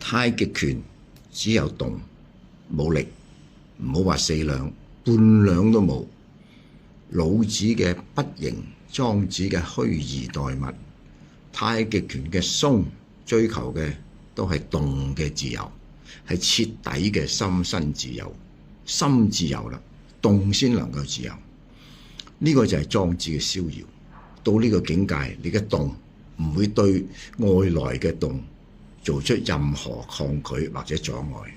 太極拳只有動冇力，唔好話4兩，半兩都冇。老子嘅不形，莊子嘅虛而待物。太極拳嘅鬆追求嘅都係動嘅自由，係徹底嘅心身自由。心自由啦，動先能夠自由。呢個就係莊子嘅逍遙。到呢個境界，你嘅動唔會對外來嘅動做出任何抗拒或者阻礙，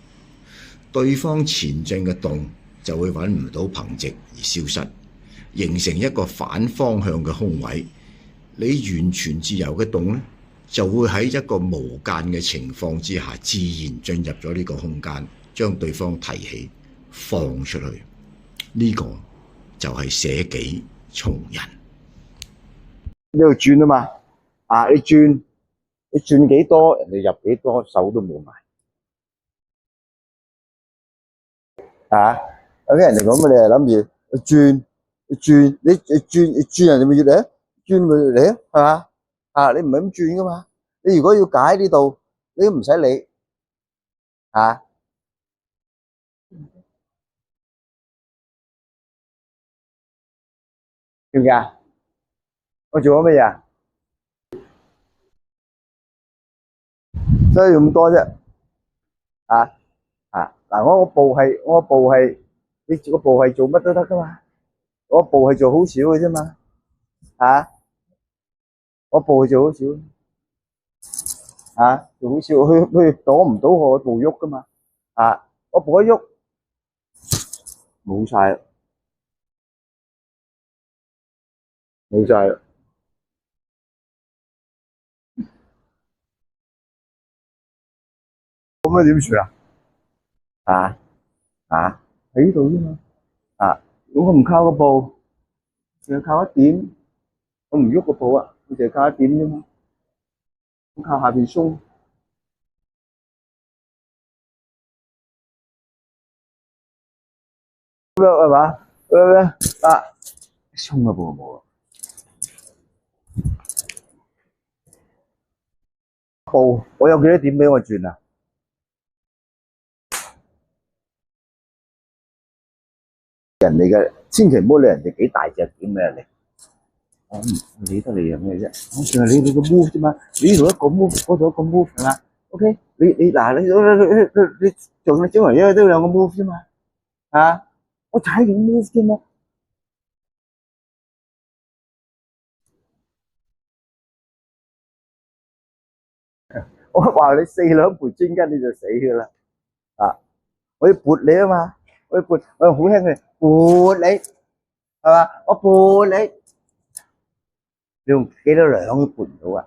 對方前進嘅動就會揾唔到憑藉而消失，形成一個反方向嘅空位。你完全自由嘅動呢，就會喺一個無間嘅情況之下，自然進入咗呢個空間，將對方提起放出去。呢個就係捨己從人。呢度轉啊嘛，你轉幾多，人哋入幾多，手都冇埋。有啲人嚟講，你係諗住轉，你轉人哋咪越嚟啊，轉咪越嚟啊，係嘛？你唔係咁轉噶嘛？你如果要解呢度，你都唔使理，知唔知啊？我做咗乜嘢啊？所以咁多啫，嗱，我個步係，你個步係做乜都得噶嘛？我步係做好少嘅啫嘛，我步係做好少，做好少，佢躲唔到我步喐噶嘛，我步一喐，冇晒啦，冇晒啦，咁樣點算啊？喺呢度啫嘛，如果我唔靠個步，淨係靠一點，我唔喐個步啊，我淨係靠一點啫嘛，我靠下邊鬆，咁樣係嘛？鬆個步冇啊，步我有幾多點俾我轉啊？人哋嘅千祈唔好理人哋幾大隻點咩嚟，我唔理得你有咩啫，我淨係理你個 move 啫嘛。你呢度一個 move，嗰度一個 move 係嘛 ？OK，你做你小朋友都有兩個 move 啫嘛，我踩緊 move 啫嘛。我話你4兩撥專筋你就死噶啦，我要撥你啊嘛，我要撥，我好輕嘅撥你，係嘛？我撥你，你用幾多兩都撥唔到我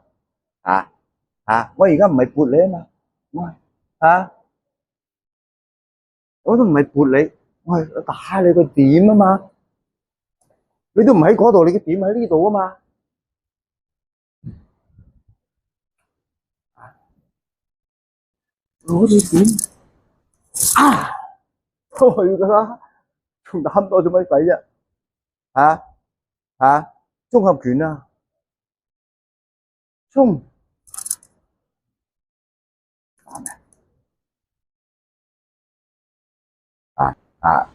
而家唔係撥你啊嘛，我都唔係撥你，我係打你個點啊嘛，你都唔喺嗰度，你嘅點喺呢度啊嘛，攞你點都去噶啦，仲打咁多做乜鬼啫？綜合拳啊，衝！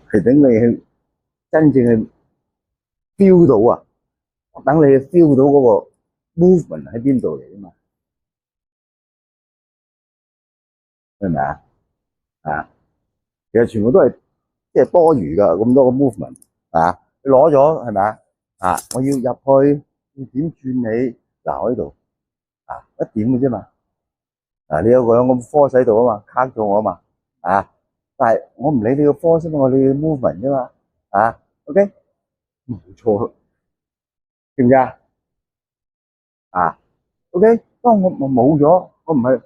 係等你去真正去 feel 到啊，等你去 feel 到嗰個 movement 喺邊度嚟啊嘛，係咪其實全部都係即係多餘噶，咁多個 movement 你攞咗係咪我要入去，要點轉你我呢度一點嘅啫嘛，你有兩個 force 喺度啊嘛，卡咗我啊嘛，但係我唔理你個 force 嘛，我理你 movement 啫嘛，OK 冇錯，知唔知OK 當我冇咗，我唔係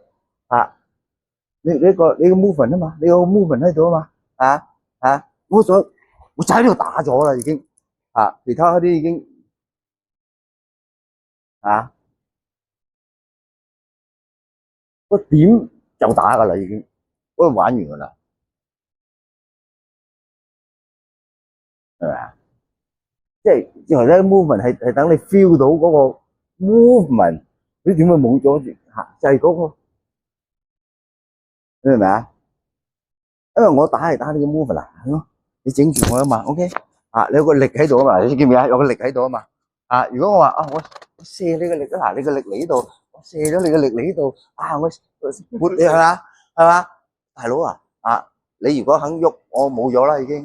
你個 movement 啊嘛，你有個 movement 喺度啊嘛，我就喺呢度打咗啦已經，其他嗰啲已經個點就打噶啦已經，嗰度玩完噶啦，係咪即係之後咧 movement 係等你 feel 到嗰個 movement，你點會冇咗就係嗰個。你明唔明啊？因為我打係打呢個 move 嗱，係咯，你整住我啊嘛 ，OK？啊，你有個力喺度啊嘛，你見唔見啊？有個力喺度啊嘛。啊，如果我話啊，我射你個力啊，嗱，你個力嚟呢度，我射咗你個力嚟呢度，啊，我撥你係嘛，係嘛，大佬啊，啊，你如果肯喐，我冇咗啦已經，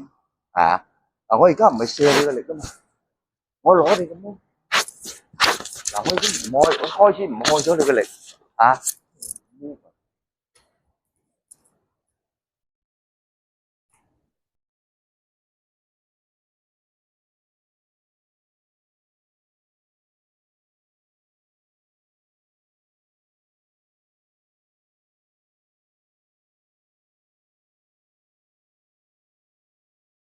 係啊，嗱，我而家唔係射你個力啊嘛，我攞你個 move，嗱，我已經唔開，我開始唔開咗你個力，啊。